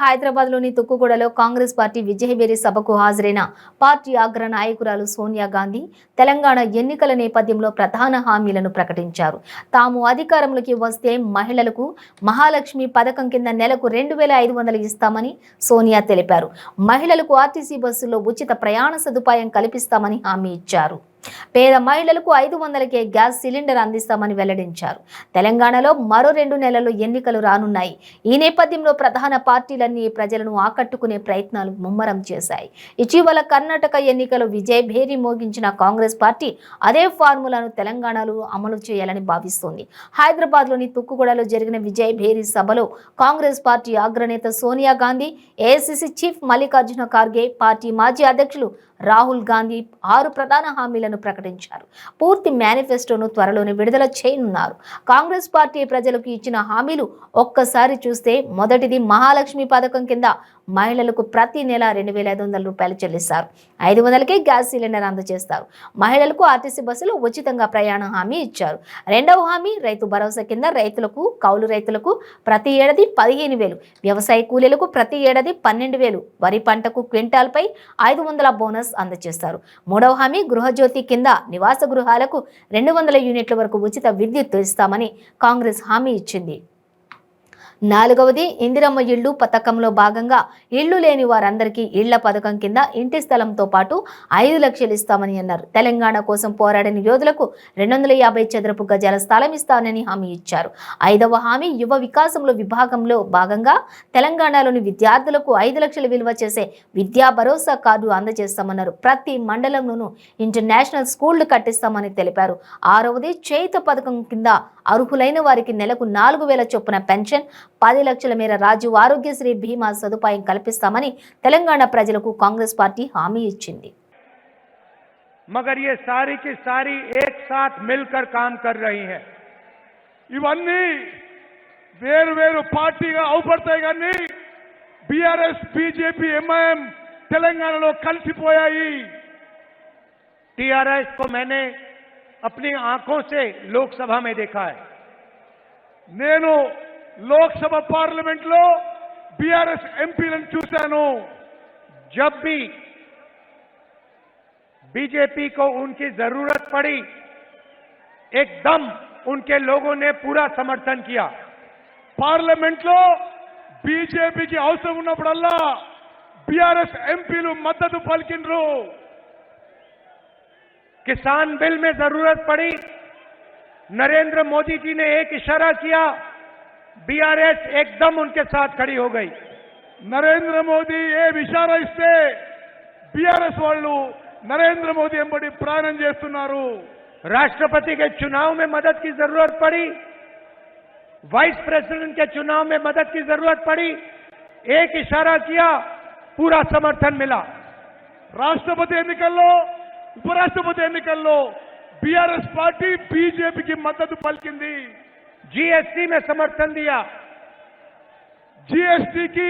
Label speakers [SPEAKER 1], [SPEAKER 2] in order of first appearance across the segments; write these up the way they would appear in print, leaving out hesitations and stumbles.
[SPEAKER 1] హైదరాబాద్లోని తుక్కుగూడలో కాంగ్రెస్ పార్టీ విజయభేరి సభకు హాజరైన పార్టీ అగ్ర నాయకురాలు సోనియా గాంధీ తెలంగాణ ఎన్నికల నేపథ్యంలో ప్రధాన హామీలను ప్రకటించారు. తాము అధికారంలోకి వస్తే మహిళలకు మహాలక్ష్మి పథకం కింద నెలకు 2,500 ఇస్తామని సోనియా తెలిపారు. మహిళలకు ఆర్టీసీ బస్సుల్లో ఉచిత ప్రయాణ సదుపాయం కల్పిస్తామని హామీ ఇచ్చారు. పేద మహిళలకు 500కే గ్యాస్ సిలిండర్ అందిస్తామని వెల్లడించారు. తెలంగాణలో మరో 2 నెలల్లో ఎన్నికలు రానున్నాయి. ఈ నేపథ్యంలో ప్రధాన పార్టీలన్నీ ప్రజలను ఆకట్టుకునే ప్రయత్నాలు ముమ్మరం చేశాయి. ఇటీవల కర్ణాటక ఎన్నికలు విజయభేరి మోగించిన కాంగ్రెస్ పార్టీ అదే ఫార్ములాను తెలంగాణలో అమలు చేయాలని భావిస్తోంది. హైదరాబాద్లోని తుక్కుగూడలో జరిగిన విజయభేరి సభలో కాంగ్రెస్ పార్టీ అగ్రనేత Sonia Gandhi, AICC chief Mallikarjuna Kharge, party మాజీ అధ్యక్షులు రాహుల్ గాంధీ 6 ప్రధాన హామీలను ప్రకటించారు. పూర్తి మేనిఫెస్టోను త్వరలోనే విడుదల చేయనున్నారు. కాంగ్రెస్ పార్టీ ప్రజలకు ఇచ్చిన హామీలు ఒక్కసారి చూస్తే మొదటిది మహాలక్ష్మి పథకం కింద మహిళలకు ప్రతి నెల 2,500 రూపాయలు చెల్లిస్తారు. 500కే గ్యాస్ సిలిండర్ అందజేస్తారు. మహిళలకు ఆర్టీసీ బస్సులో ఉచితంగా ప్రయాణ హామీ ఇచ్చారు. రెండవ హామీ రైతు భరోసా కింద రైతులకు, కౌలు రైతులకు ప్రతి ఏడాది 15,000, వ్యవసాయ కూలీలకు ప్రతి ఏడాది 12,000, వరి పంటకు క్వింటాల్పై 500 బోనస్ అందజేస్తారు. మూడవ హామీ గృహజ్యోతి కింద నివాస గృహాలకు 200 యూనిట్ల వరకు ఉచిత విద్యుత్ ఇస్తామని కాంగ్రెస్ హామీ ఇచ్చింది. నాలుగవది ఇందిరమ్మ ఇళ్లు పథకంలో భాగంగా ఇళ్లు లేని వారందరికీ ఇళ్ల పథకం కింద ఇంటి స్థలంతో పాటు 5 లక్షలు ఇస్తామని అన్నారు. తెలంగాణ కోసం పోరాడిన యోధులకు 250 చదరపు గజాల స్థలం ఇస్తానని హామీ ఇచ్చారు. ఐదవ హామీ యువ వికాసంలో విభాగంలో భాగంగా తెలంగాణలోని విద్యార్థులకు 5 లక్షల విలువ చేసే విద్యా భరోసా కార్డు అందజేస్తామన్నారు. ప్రతి మండలంలోనూ ఇంటర్నేషనల్ స్కూళ్లు కట్టిస్తామని తెలిపారు. ఆరవది చేయుత పథకం కింద అర్హులైన వారికి నెలకు 4,000 చొప్పున పెన్షన్, 10 లక్షల మేర రాజీవ్ ఆరోగ్యశ్రీ బీమా సదుపాయం కల్పిస్తామని తెలంగాణ ప్రజలకు కాంగ్రెస్ పార్టీ హామీ ఇచ్చింది.
[SPEAKER 2] मगर ये सारी की सारी एक साथ मिलकर काम कर रही हैं. ఇవన్నీ వేరు పార్టీగా అవుపడతాయి కానీ బీఆర్ఎస్, బీజేపీ, ఎంఐఎం తెలంగాణలో కలిసిపోయాయి. टीआरएस को मैंने अपनी आंखों से लोकसभा में देखा है. నేను लोकसभा पार्लियामेंट लो बीआरएस ఎంపీలను చూశాను. जब भी बीजेपी को उनकी जरूरत पड़ी एकदम उनके लोगों ने पूरा समर्थन किया. पार्लियामेंट लो बीजेपी की అవసరం ఉన్నప్పుడల్లా बीआरएस ఎంపీలు మద్దతు పలికిండ్రు. किसान बिल में जरूरत पड़ी नरेंद्र मोदी जी ने एक इशारा किया, बीआरएस एकदम उनके साथ खड़ी हो गई. नरेंद्र मोदी ये इशारा इस्ते बीआरएस वालों नरेंद्र मोदी ఎంబడి ప్రాణం చేస్తున్నారు. राष्ट्रपति के चुनाव में मदद की जरूरत पड़ी, वाइस प्रेसिडेंट के चुनाव में मदद की जरूरत पड़ी, एक इशारा किया, पूरा समर्थन मिला. राष्ट्रपति ఎన్నికల్లో, ఉపరాష్ట్రపతి ఎన్నికల్లో बीआरएस पार्टी बीजेपी की मदद पलिकिंदी. जीएसटी में समर्थन दिया, जीएसटी की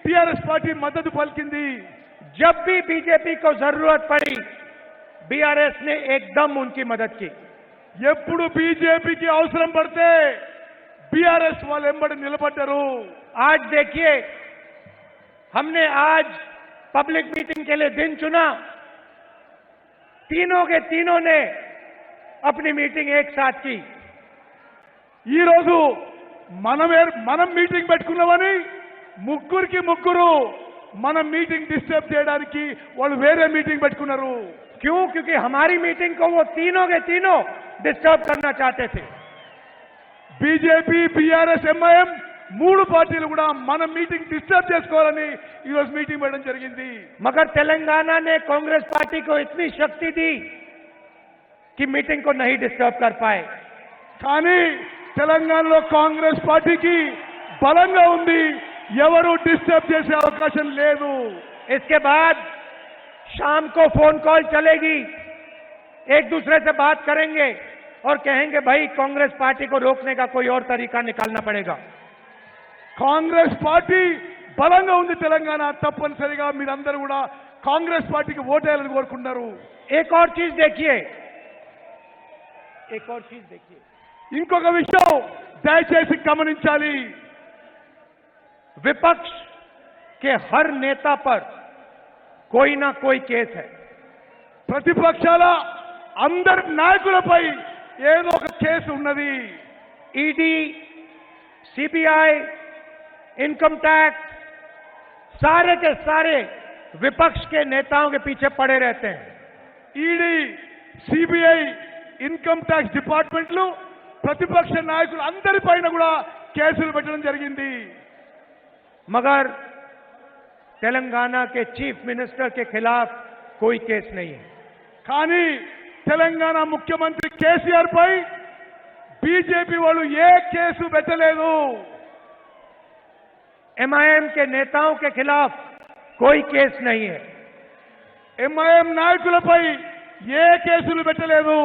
[SPEAKER 2] टीआरएस पार्टी मदद पलिकिंदी. जब भी बीजेपी को जरूरत पड़ी बीआरएस ने एकदम उनकी मदद की. ఎప్పుడు బీజేపీకి అవసరం పడితే बीआरएस వాళ్ళు ఎంబడి నిలబడ్డారు. आज देखिए हमने आज पब्लिक मीटिंग के लिए दिन चुना, तीनों के तीनों ने अपनी मीटिंग एक साथ की. ఈ రోజు మనం మీటింగ్ పెట్టుకున్నామని ముగ్గురికి ముగ్గురు మనం మీటింగ్ డిస్టర్బ్ చేయడానికి వాళ్ళు వేరే మీటింగ్ పెట్టుకున్నారు. क्यों? क्योंकि हमारी मीटिंग को वो तीनों के तीनों डिस्टर्ब करना चाहते थे. बीजेपी, बीआरएस, ఎంఐఎం మూడు పార్టీలు కూడా మన మీటింగ్ డిస్టర్బ్ చేసుకోవాలని ఈ రోజు మీటింగ్ పెట్టడం జరిగింది. मगर तेलंगाना ने कांग्रेस पार्टी को इतनी शक्ति दी कि मीटिंग को नहीं डिस्टर्ब कर पाए. కానీ తెలంగాణలో కాంగ్రెస్ పార్టీకి బలంగా ఉంది, ఎవరు డిస్టర్బ్ చేసే అవకాశం లేదు. इसके बाद शाम को फोन कॉल चलेगी, एक दूसरे से बात करेंगे और कहेंगे भाई कांग्रेस पार्टी को रोकने का कोई और तरीका निकालना पड़ेगा. కాంగ్రెస్ పార్టీ బలంగా ఉంది తెలంగాణ, తప్పనిసరిగా మీరందరూ కూడా కాంగ్రెస్ పార్టీకి ఓటేయాలని కోరుకుంటున్నారు. एक और चीज देखिए, ఇంకొక విషయం దయచేసి గమనించాలి. विपक्ष
[SPEAKER 3] कि हर नेता पर कोई ना कोई केस है।
[SPEAKER 2] ప్రతిపక్షాల అందరి నాయకులపై ఏదో ఒక కేసు ఉన్నది.
[SPEAKER 3] ईडी, सीबीआई, इनकम टैक्स सारे के सारे विपक्ष के नेताओं के पीछे पड़े रहते हैं।
[SPEAKER 2] ఈడీ, సిబిఐ, ఇన్కమ్ ట్యాక్స్ డిపార్ట్మెంట్లు ప్రతిపక్ష నాయకులు అందరిపైన కూడా కేసులు పెట్టడం జరిగింది.
[SPEAKER 3] मगर तेलंगाना के चीफ मिनिस्टर के खिलाफ कोई केस नहीं है।
[SPEAKER 2] కానీ తెలంగాణ ముఖ్యమంత్రి కేసీఆర్ పై బీజేపీ వాళ్ళు ఏ కేసు పెట్టలేదు.
[SPEAKER 3] एमआईएम के नेताओं के खिलाफ कोई केस नहीं है।
[SPEAKER 2] ఎంఐఎం నాయకులపై ఏ కేసులు పెట్టలేదు.